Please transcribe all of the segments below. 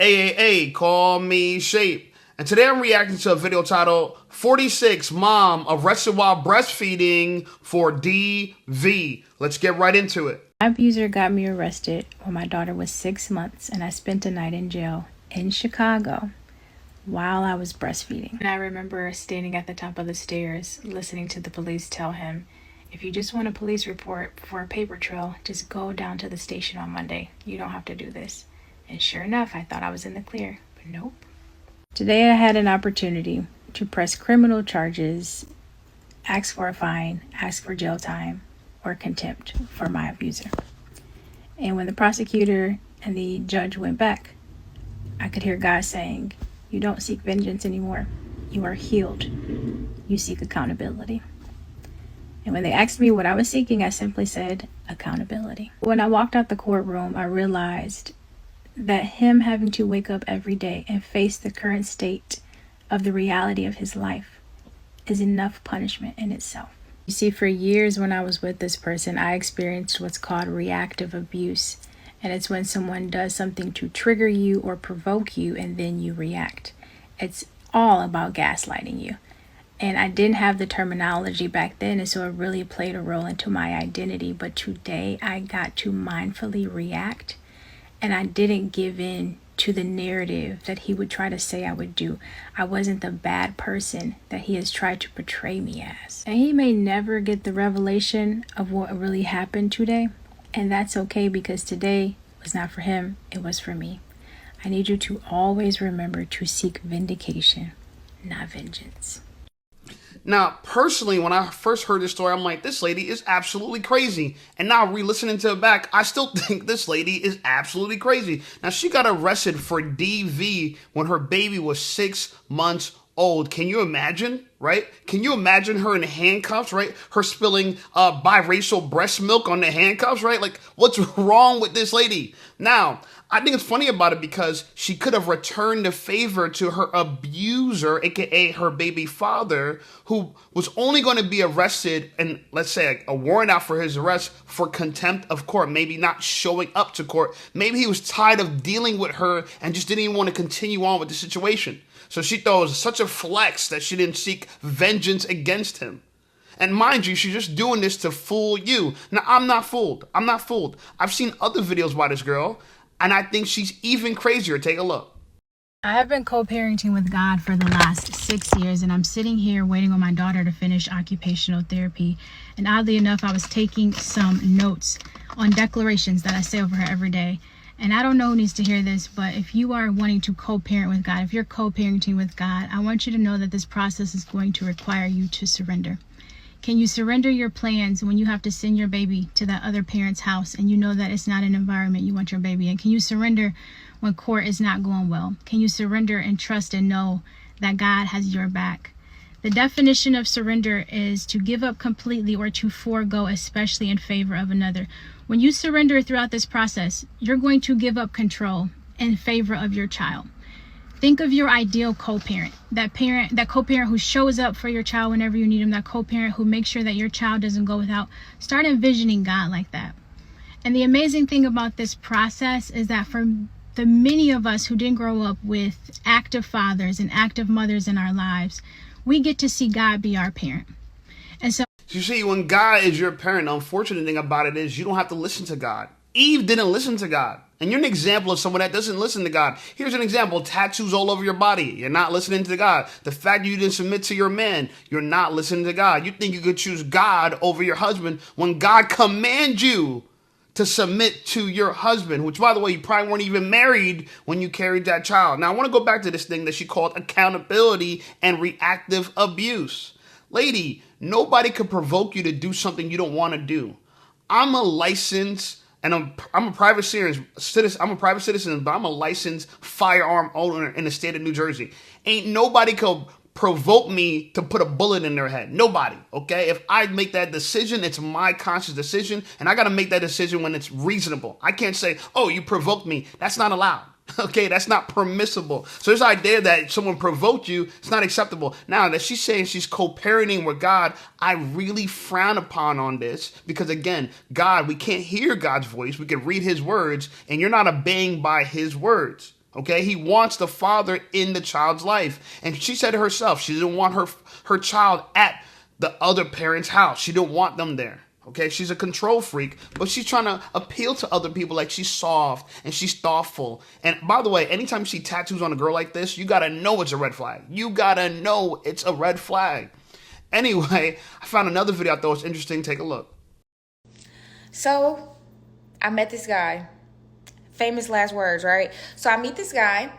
AAA, call me Shape. And today I'm reacting to a video titled 46 Mom Arrested While Breastfeeding for DV. Let's get right into it. My abuser got me arrested when my daughter was 6 months and I spent a night in jail in Chicago while I was breastfeeding. And I remember standing at the top of the stairs listening to the police tell him, if you just want a police report for a paper trail, just go down to the station on Monday. You don't have to do this. And sure enough, I thought I was in the clear, but nope. Today I had an opportunity to press criminal charges, ask for a fine, ask for jail time, or contempt for my abuser. And when the prosecutor and the judge went back, I could hear God saying, you don't seek vengeance anymore. You are healed. You seek accountability. And when they asked me what I was seeking, I simply said accountability. When I walked out the courtroom, I realized that him having to wake up every day and face the current state of the reality of his life is enough punishment in itself. You see, for years when I was with this person, I experienced what's called reactive abuse. And it's when someone does something to trigger you or provoke you and then you react. It's all about gaslighting you. And I didn't have the terminology back then, and so it really played a role into my identity. But today I got to mindfully react, and I didn't give in to the narrative that he would try to say I would do. I wasn't the bad person that he has tried to portray me as. And he may never get the revelation of what really happened today, and that's okay, because today was not for him, it was for me. I need you to always remember to seek vindication, not vengeance. Now, personally, when I first heard this story, I'm like, this lady is absolutely crazy. And now re-listening to it back, I still think this lady is absolutely crazy. Now, she got arrested for DV when her baby was 6 months old. Can you imagine, right? Can you imagine her in handcuffs, right? Her spilling biracial breast milk on the handcuffs, right? Like, what's wrong with this lady? Now, I think it's funny about it because she could have returned the favor to her abuser, aka her baby father, who was only going to be arrested and, let's say, a warrant out for his arrest for contempt of court, maybe not showing up to court. Maybe he was tired of dealing with her and just didn't even want to continue on with the situation. So she thought it was such a flex that she didn't seek vengeance against him. And mind you, she's just doing this to fool you. Now, I'm not fooled. I'm not fooled. I've seen other videos by this girl, and I think she's even crazier. Take a look. I have been co-parenting with God for the last 6 years, and I'm sitting here waiting on my daughter to finish occupational therapy. And oddly enough, I was taking some notes on declarations that I say over her every day. And I don't know who needs to hear this, but if you are wanting to co-parent with God, if you're co-parenting with God, I want you to know that this process is going to require you to surrender. Can you surrender your plans when you have to send your baby to that other parent's house and you know that it's not an environment you want your baby in? Can you surrender when court is not going well? Can you surrender and trust and know that God has your back? The definition of surrender is to give up completely or to forego, especially in favor of another. When you surrender throughout this process, you're going to give up control in favor of your child. Think of your ideal co-parent, that co-parent who shows up for your child whenever you need them, that co-parent who makes sure that your child doesn't go without. Start envisioning God like that. And the amazing thing about this process is that for the many of us who didn't grow up with active fathers and active mothers in our lives, we get to see God be our parent. And so You see, when God is your parent, the unfortunate thing about it is you don't have to listen to God. Eve didn't listen to God. And you're an example of someone that doesn't listen to God. Here's an example. Tattoos all over your body. You're not listening to God. The fact you didn't submit to your man, you're not listening to God. You think you could choose God over your husband when God commands you to submit to your husband, which, by the way, you probably weren't even married when you carried that child. Now, I want to go back to this thing that she called accountability and reactive abuse. Lady, nobody could provoke you to do something you don't want to do. I'm a licensed and I'm a private citizen. I'm a private citizen, but I'm a licensed firearm owner in the state of New Jersey. Ain't nobody could provoke me to put a bullet in their head. Nobody, okay? If I make that decision, it's my conscious decision, and I got to make that decision when it's reasonable. I can't say, oh, you provoked me. That's not allowed. Okay, that's not permissible. So this idea that someone provoked you, it's not acceptable. Now that she's saying she's co-parenting with God, I really frown upon on this because, again, God, we can't hear God's voice. We can read his words, and you're not obeying by his words. Okay, he wants the father in the child's life. And she said herself, she didn't want her child at the other parent's house. She didn't want them there. Okay, she's a control freak, but she's trying to appeal to other people like she's soft and she's thoughtful. And by the way, anytime you see tattoos on a girl like this, you gotta know it's a red flag. You gotta know it's a red flag. Anyway, I found another video I thought was interesting. Take a look. So, I met this guy. Famous last words, right? So I meet this guy,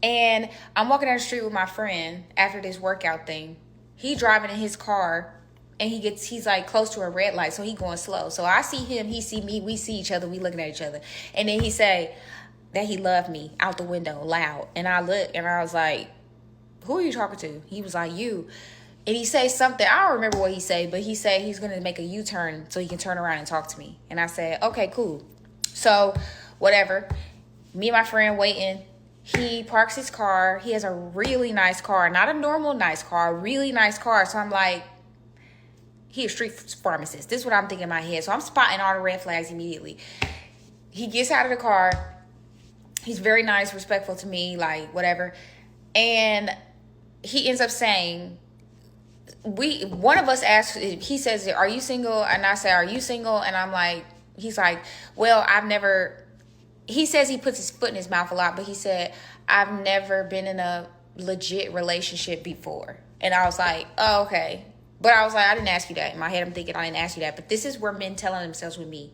and I'm walking down the street with my friend after this workout thing. He driving in his car, and he's like close to a red light, so he going slow. So I see him, he see me, we see each other, we looking at each other. And then he say that he loved me out the window, loud. And I look, and I was like, who are you talking to? He was like, you. And he say something, I don't remember what he said, but he said he's going to make a U-turn so he can turn around and talk to me. And I said, okay, cool. So, whatever. Me and my friend waiting. He parks his car. He has a really nice car. Not a normal nice car, a really nice car. So I'm like, he a street pharmacist. This is what I'm thinking in my head. So I'm spotting all the red flags immediately. He gets out of the car. He's very nice, respectful to me, like whatever. And he ends up saying, one of us asked, he says, are you single? And I say, are you single? And I'm like, he's like, well, he says he puts his foot in his mouth a lot, but he said, I've never been in a legit relationship before. And I was like, oh, okay. But I was like, I didn't ask you that. In my head, I'm thinking, I didn't ask you that. But this is where men tell on themselves with me.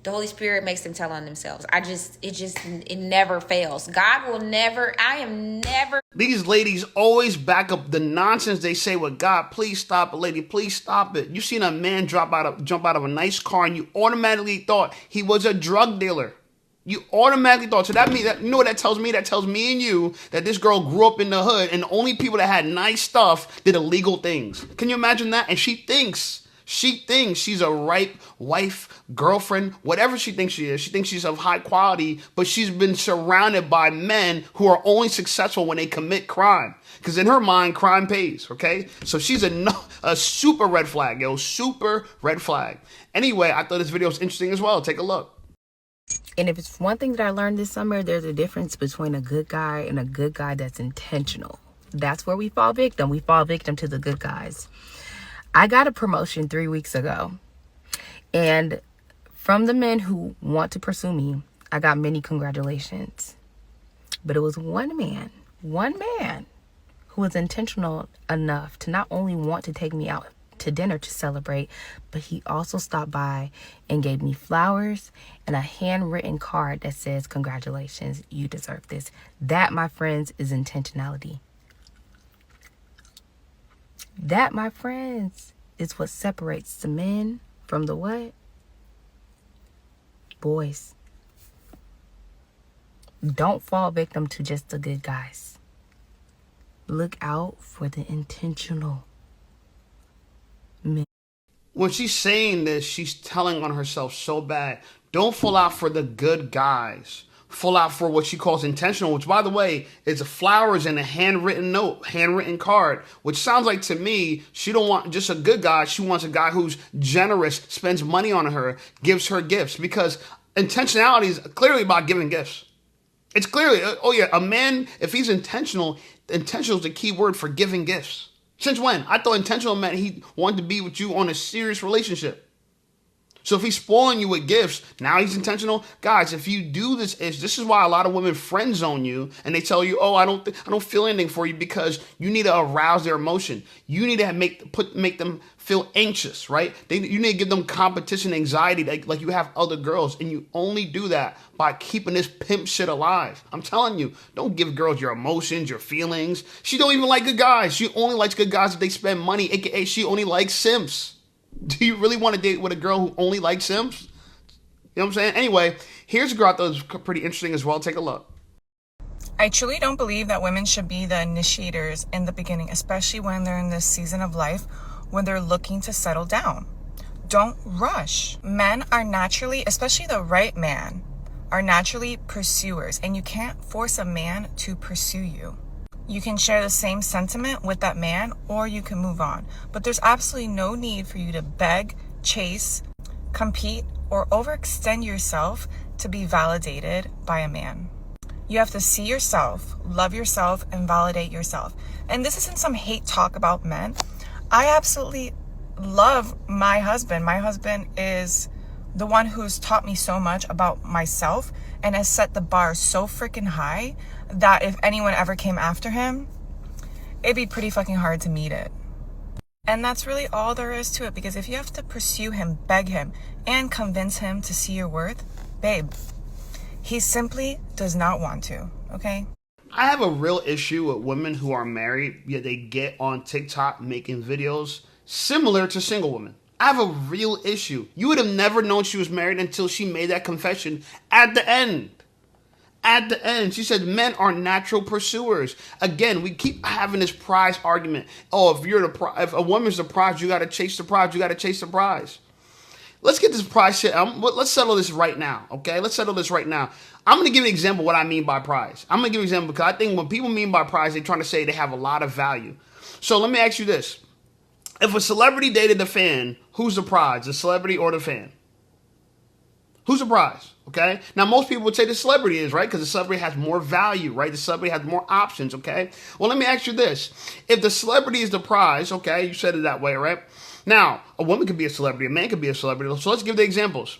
The Holy Spirit makes them tell on themselves. It never fails. God will never, I am never. These ladies always back up the nonsense they say with God. Please stop it, lady. Please stop it. You seen a man jump out of a nice car and you automatically thought he was a drug dealer. You automatically thought. So that means that, you know what that tells me? That tells me and you that this girl grew up in the hood and the only people that had nice stuff did illegal things. Can you imagine that? And she thinks she's a ripe wife, girlfriend, whatever she thinks she is. She thinks she's of high quality, but she's been surrounded by men who are only successful when they commit crime. Because in her mind, crime pays, okay? So she's a super red flag, yo, super red flag. Anyway, I thought this video was interesting as well. Take a look. And if it's one thing that I learned this summer, there's a difference between a good guy and a good guy that's intentional. That's where we fall victim. We fall victim to the good guys. I got a promotion 3 weeks ago. And from the men who want to pursue me, I got many congratulations. But it was one man who was intentional enough to not only want to take me out to dinner to celebrate, but he also stopped by and gave me flowers and a handwritten card that says, congratulations, you deserve this. That, my friends, is intentionality. That, my friends, is what separates the men from the what? Boys. Don't fall victim to just the good guys. Look out for the intentional men. When she's saying this, she's telling on herself so bad. Don't fall out for the good guys. Fall out for what she calls intentional, which, by the way, is flowers and a handwritten note, handwritten card, which sounds like to me, she don't want just a good guy. She wants a guy who's generous, spends money on her, gives her gifts, because intentionality is clearly about giving gifts. It's clearly, oh yeah, a man, if he's intentional is the key word for giving gifts. Since when? I thought intentional meant he wanted to be with you on a serious relationship. So if he's spoiling you with gifts, now he's intentional. Guys, if you do this is why a lot of women friend zone you and they tell you, oh, I don't feel anything for you, because you need to arouse their emotion. You need to make them feel anxious, right? You need to give them competition anxiety like you have other girls, and you only do that by keeping this pimp shit alive. I'm telling you, don't give girls your emotions, your feelings. She don't even like good guys. She only likes good guys if they spend money, aka she only likes simps. Do you really want to date with a girl who only likes simps? You know what I'm saying? Anyway, here's a girl I thought was pretty interesting as well. Take a look. I truly don't believe that women should be the initiators in the beginning, especially when they're in this season of life when they're looking to settle down. Don't rush. Men are naturally, especially the right man, are naturally pursuers, and you can't force a man to pursue you. You can share the same sentiment with that man, or you can move on. But there's absolutely no need for you to beg, chase, compete, or overextend yourself to be validated by a man. You have to see yourself, love yourself, and validate yourself. And this isn't some hate talk about men. I absolutely love my husband. My husband is the one who's taught me so much about myself and has set the bar so freaking high that if anyone ever came after him, it'd be pretty fucking hard to meet it. And that's really all there is to it, because if you have to pursue him, beg him, and convince him to see your worth, babe, he simply does not want to, okay? I have a real issue with women who are married, yet they get on TikTok making videos similar to single women. I have a real issue. You would have never known she was married until she made that confession at the end. At the end, she said men are natural pursuers. Again, we keep having this prize argument. Oh, if a woman's the prize, you got to chase the prize. You got to chase the prize. Let's get this prize shit. Let's settle this right now, okay? Let's settle this right now. I'm going to give you an example of what I mean by prize. I'm going to give you an example because I think when people mean by prize, they're trying to say they have a lot of value. So let me ask you this. If a celebrity dated the fan, who's the prize, the celebrity or the fan? Who's the prize? Okay. Now, most people would say the celebrity is, right? Because the celebrity has more value, right? The celebrity has more options. Okay. Well, let me ask you this. If the celebrity is the prize, okay, you said it that way, right? Now, a woman could be a celebrity. A man could be a celebrity. So let's give the examples.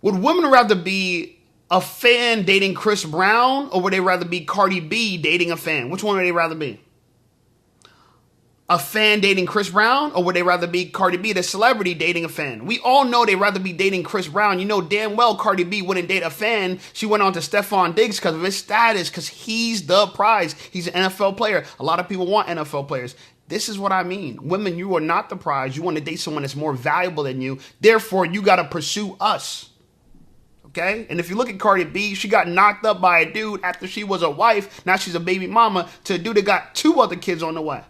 Would women rather be a fan dating Chris Brown, or would they rather be Cardi B dating a fan? Which one would they rather be? A fan dating Chris Brown, or would they rather be Cardi B, the celebrity, dating a fan? We all know they'd rather be dating Chris Brown. You know damn well Cardi B wouldn't date a fan. She went on to Stephon Diggs because of his status, because he's the prize. He's an NFL player. A lot of people want NFL players. This is what I mean. Women, you are not the prize. You want to date someone that's more valuable than you. Therefore, you got to pursue us. Okay? And if you look at Cardi B, she got knocked up by a dude after she was a wife. Now she's a baby mama to a dude that got 2 other kids on the way.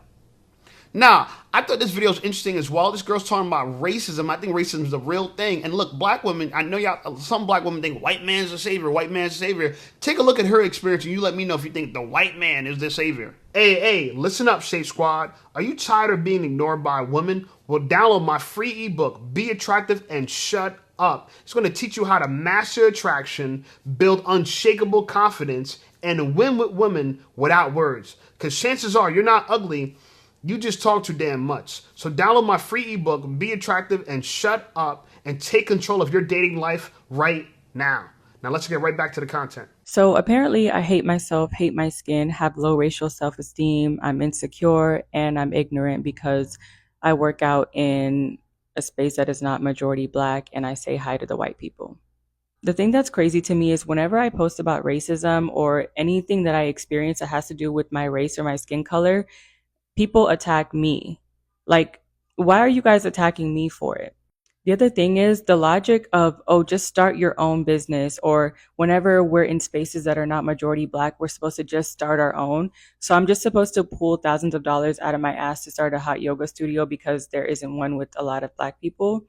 Now, I thought this video was interesting as well. This girl's talking about racism. I think racism is a real thing. And look, black women, I know y'all, some black women think white man's the savior, white man's the savior. Take a look at her experience and you let me know if you think the white man is the savior. Hey, listen up, Safe Squad. Are you tired of being ignored by women? Well, download my free ebook, Be Attractive and Shut Up. It's going to teach you how to master attraction, build unshakable confidence, and win with women without words. Because chances are you're not ugly. You just talk too damn much. So download my free ebook, Be Attractive and Shut Up, and take control of your dating life right now. Now let's get right back to the content. So apparently I hate myself, hate my skin, have low racial self-esteem, I'm insecure, and I'm ignorant because I work out in a space that is not majority black and I say hi to the white people. The thing that's crazy to me is whenever I post about racism or anything that I experience that has to do with my race or my skin color, people attack me. Like, why are you guys attacking me for it? The other thing is the logic of, oh, just start your own business, or whenever we're in spaces that are not majority black, we're supposed to just start our own. So I'm just supposed to pull thousands of dollars out of my ass to start a hot yoga studio because there isn't one with a lot of black people.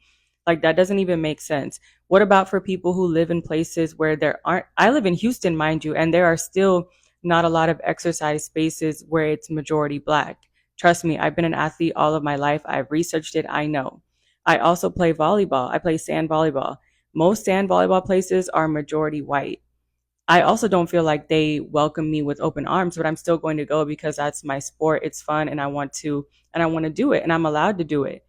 Like, that doesn't even make sense. What about for people who live in places where there aren't, I live in Houston, mind you, and there are still not a lot of exercise spaces where it's majority black. Trust me, I've been an athlete all of my life. I've researched it. I know. I also play volleyball. I play sand volleyball. Most sand volleyball places are majority white. I also don't feel like they welcome me with open arms, but I'm still going to go because that's my sport. It's fun and I want to do it and I'm allowed to do it.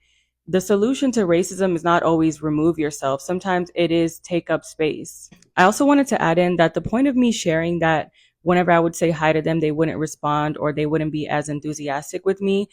The solution to racism is not always remove yourself. Sometimes it is take up space. I also wanted to add in that the point of me sharing that whenever I would say hi to them, they wouldn't respond or they wouldn't be as enthusiastic with me.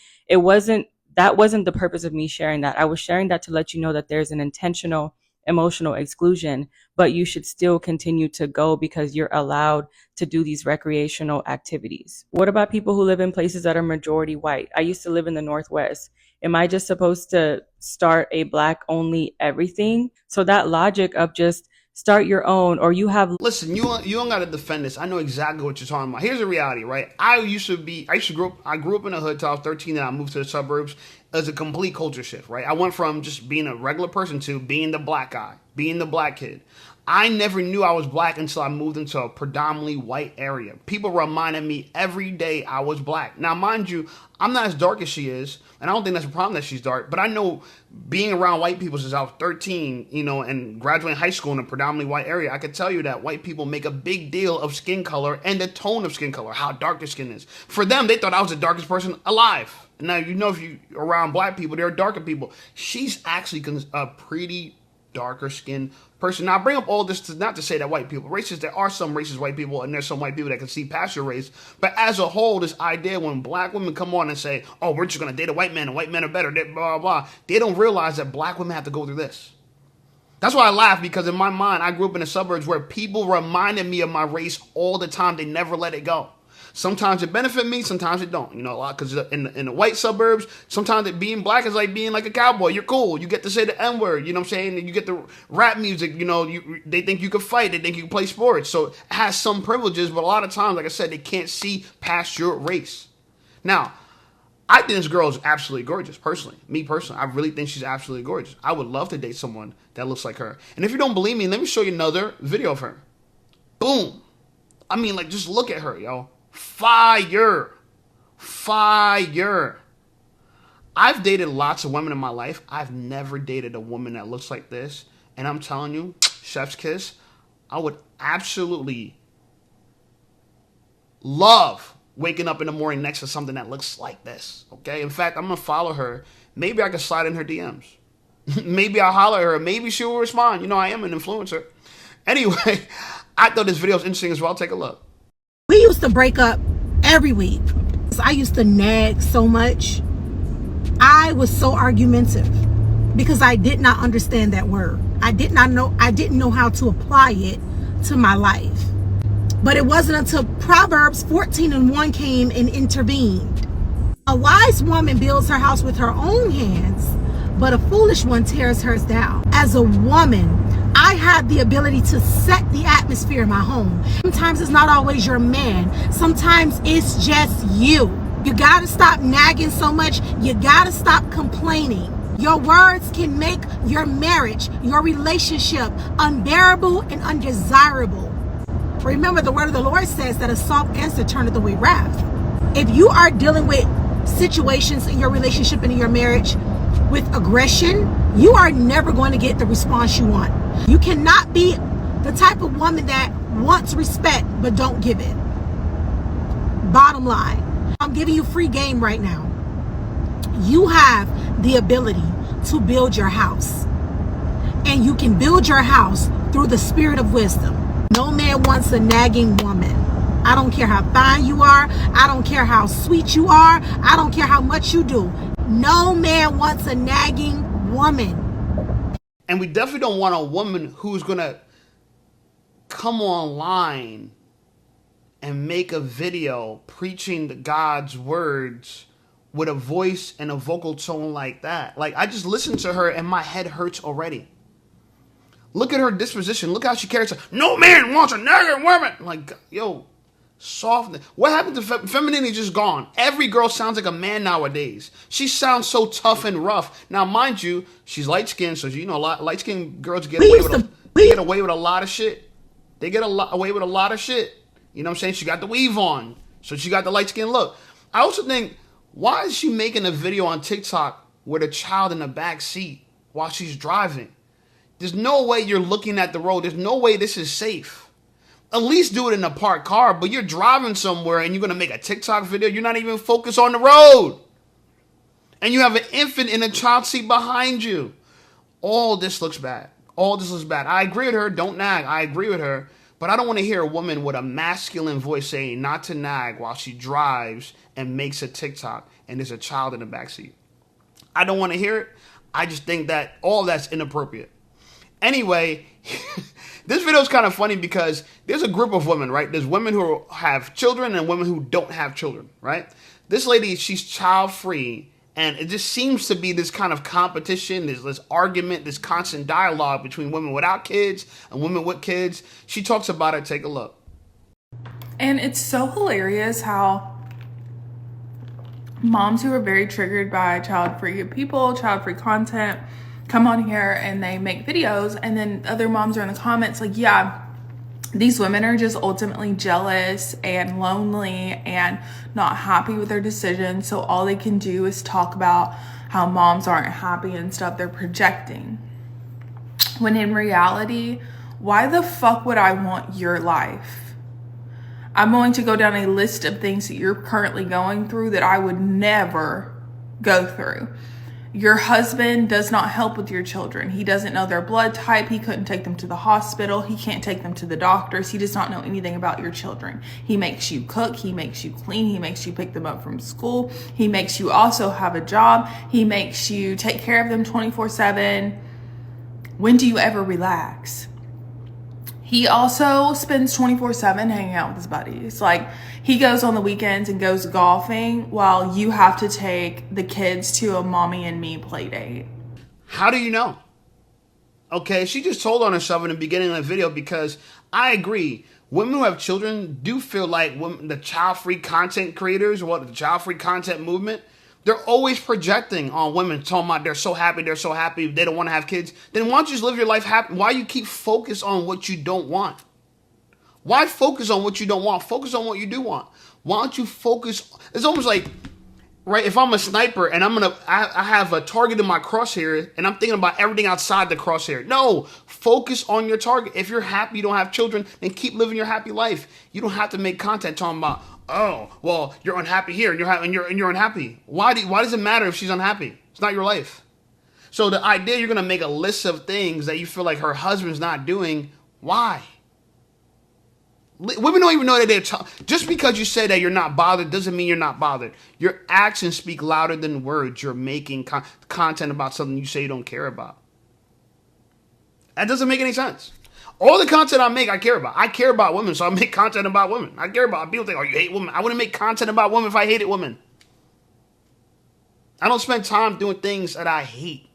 That wasn't the purpose of me sharing that. I was sharing that to let you know that there's an intentional emotional exclusion, but you should still continue to go because you're allowed to do these recreational activities. What about people who live in places that are majority white? I used to live in the Northwest. Am I just supposed to start a black only everything? So that logic of just start your own, or you have... Listen, you don't got to defend this. I know exactly what you're talking about. Here's the reality, right? I grew up in a hood till I was 13 and I moved to the suburbs. As a complete culture shift, right? I went from just being a regular person to being the black guy, being the black kid. I never knew I was black until I moved into a predominantly white area. People reminded me every day I was black. Now, mind you, I'm not as dark as she is, and I don't think that's a problem that she's dark, but I know being around white people since I was 13, and graduating high school in a predominantly white area, I could tell you that white people make a big deal of skin color and the tone of skin color, how dark their skin is. For them, they thought I was the darkest person alive. Now, if you're around black people, they're darker people. She's actually a pretty darker skinned person. Now, I bring up all this not to say that white people are racist. There are some racist white people, and there's some white people that can see past your race. But as a whole, this idea when black women come on and say, oh, we're just going to date a white man, and white men are better, blah, blah, blah, they don't realize that black women have to go through this. That's why I laugh, because in my mind, I grew up in the suburbs where people reminded me of my race all the time. They never let it go. Sometimes it benefit me, sometimes it don't. A lot, because in the white suburbs, sometimes being black is like being like a cowboy. You're cool. You get to say the N-word, you know what I'm saying? And you get the rap music, they think you can fight, they think you can play sports. So it has some privileges, but a lot of times, like I said, they can't see past your race. Now, I think this girl is absolutely gorgeous, personally. Me personally, I really think she's absolutely gorgeous. I would love to date someone that looks like her. And if you don't believe me, let me show you another video of her. Boom. I mean, just look at her, yo. Fire. I've dated lots of women in my life. I've never dated a woman that looks like this. And I'm telling you, chef's kiss, I would absolutely love waking up in the morning next to something that looks like this. Okay? In fact, I'm going to follow her. Maybe I can slide in her DMs. Maybe I'll holler at her. Maybe she will respond. I am an influencer. Anyway, I thought this video was interesting as well. Take a look. We used to break up every week. I used to nag so much. I was so argumentative because I did not understand that word. I didn't know how to apply it to my life. But it wasn't until Proverbs 14:1 came and intervened. A wise woman builds her house with her own hands, but a foolish one tears hers down. As a woman, I have the ability to set the atmosphere in my home. Sometimes it's not always your man. Sometimes it's just you. You gotta stop nagging so much. You gotta stop complaining. Your words can make your marriage, your relationship unbearable and undesirable. Remember, the word of the Lord says that a soft answer turneth away wrath. If you are dealing with situations in your relationship and in your marriage with aggression, you are never going to get the response you want. You cannot be the type of woman that wants respect but don't give it. Bottom line, I'm giving you free game right now. You have the ability to build your house. And you can build your house through the spirit of wisdom. No man wants a nagging woman. I don't care how fine you are. I don't care how sweet you are. I don't care how much you do. No man wants a nagging woman. And we definitely don't want a woman who's going to come online and make a video preaching God's words with a voice and a vocal tone like that. I just listened to her and my head hurts already. Look at her disposition. Look how she carries herself. No man wants a nagging woman. Yo, softness. What happened to femininity? Just gone. Every girl sounds like a man nowadays. She sounds so tough and rough. Now, mind you, she's light skinned, so a lot light skinned girls get away with a lot of shit. They get away with a lot of shit. You know what I'm saying? She got the weave on, so she got the light skin look. I also think, why is she making a video on TikTok with a child in the back seat while she's driving? There's no way you're looking at the road. There's no way this is safe. At least do it in a parked car, but you're driving somewhere and you're going to make a TikTok video. You're not even focused on the road. And you have an infant in a child seat behind you. All this looks bad. All this looks bad. I agree with her. Don't nag. I agree with her. But I don't want to hear a woman with a masculine voice saying not to nag while she drives and makes a TikTok and there's a child in the backseat. I don't want to hear it. I just think that all that's inappropriate. Anyway, this video is kind of funny because there's a group of women, right? There's women who have children and women who don't have children, right? This lady, she's child-free. And it just seems to be this kind of competition, this argument, this constant dialogue between women without kids and women with kids. She talks about it. Take a look. And it's so hilarious how moms who are very triggered by child-free people, child-free content, come on here and they make videos, and then other moms are in the comments like, yeah, these women are just ultimately jealous and lonely and not happy with their decisions, so all they can do is talk about how moms aren't happy and stuff. They're projecting. When in reality, why the fuck would I want your life? I'm going to go down a list of things that you're currently going through that I would never go through. Your husband does not help with your children. He doesn't know their blood type. He couldn't take them to the hospital. He can't take them to the doctors. He does not know anything about your children. He makes you cook. He makes you clean. He makes you pick them up from school. He makes you also have a job. He makes you take care of them 24/7. When do you ever relax? He also spends 24/7 hanging out with his buddies. Like, he goes on the weekends and goes golfing while you have to take the kids to a mommy and me play date. How do you know? Okay, she just told on herself in the beginning of the video, because I agree. Women who have children do feel like women, the child-free content creators, or the child-free content movement, they're always projecting on women, talking about they're so happy, they don't want to have kids. Then why don't you just live your life happy? Why you keep focused on what you don't want? Why focus on what you don't want? Focus on what you do want. Why don't you focus? It's almost like, right, if I'm a sniper and I have a target in my crosshair and I'm thinking about everything outside the crosshair. No, focus on your target. If you're happy, you don't have children, then keep living your happy life. You don't have to make content talking about, oh, well, you're unhappy here and you're unhappy. Why does it matter if she's unhappy? It's not your life. So the idea you're gonna make a list of things that you feel like her husband's not doing, why? Women don't even know that just because you say that you're not bothered doesn't mean you're not bothered. Your actions speak louder than words. You're making content about something you say you don't care about. That doesn't make any sense. All the content I make, I care about. I care about women, so I make content about women. I care about people think, oh, you hate women. I wouldn't make content about women if I hated women. I don't spend time doing things that I hate.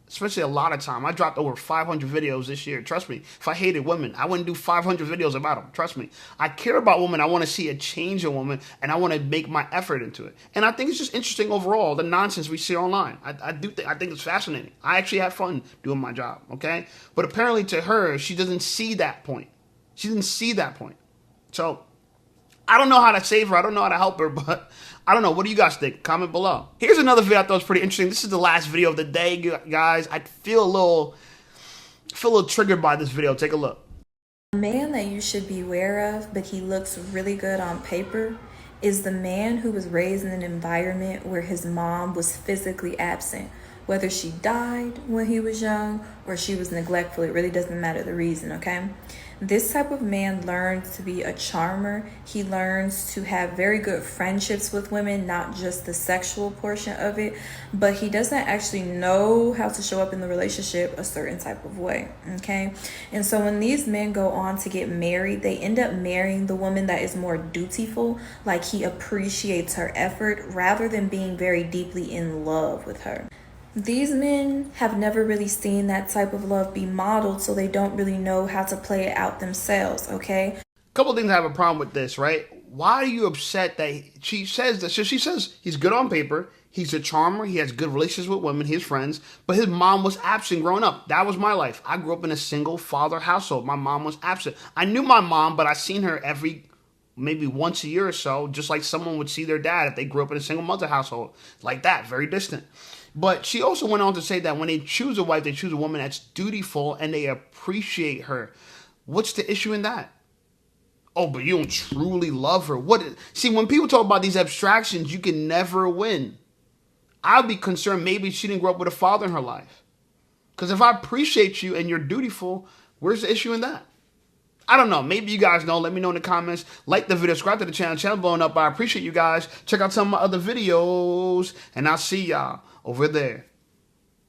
Especially a lot of time. I dropped over 500 videos this year. Trust me. If I hated women, I wouldn't do 500 videos about them. Trust me. I care about women. I want to see a change in women, and I want to make my effort into it. And I think it's just interesting overall, the nonsense we see online. I think it's fascinating. I actually have fun doing my job, okay? But apparently to her, she doesn't see that point. She didn't see that point. So I don't know how to save her. I don't know how to help her, but I don't know. What do you guys think? Comment below. Here's another video I thought was pretty interesting. This is the last video of the day, guys. I feel a little triggered by this video. Take a look. A man that you should be aware of, but he looks really good on paper, is the man who was raised in an environment where his mom was physically absent. Whether she died when he was young or she was neglectful, it really doesn't matter the reason, okay? This type of man learns to be a charmer. He learns to have very good friendships with women, not just the sexual portion of it, but he doesn't actually know how to show up in the relationship a certain type of way, okay? And so when these men go on to get married, they end up marrying the woman that is more dutiful, like he appreciates her effort rather than being very deeply in love with her. These men have never really seen that type of love be modeled, so they don't really know how to play it out themselves, okay? A couple of things I have a problem with this, right? Why are you upset that she says that? So she says he's good on paper, he's a charmer, he has good relationships with women, his friends, but his mom was absent growing up. That was my life. I grew up in a single father household. My mom was absent. I knew my mom, but I seen her maybe once a year or so, just like someone would see their dad if they grew up in a single mother household. Like that, very distant. But she also went on to say that when they choose a wife, they choose a woman that's dutiful and they appreciate her. What's the issue in that? Oh, but you don't truly love her. See, when people talk about these abstractions, you can never win. I'd be concerned maybe she didn't grow up with a father in her life. Because if I appreciate you and you're dutiful, where's the issue in that? I don't know. Maybe you guys know. Let me know in the comments. Like the video. Subscribe to the channel. Channel blowing up. I appreciate you guys. Check out some of my other videos. And I'll see y'all over there.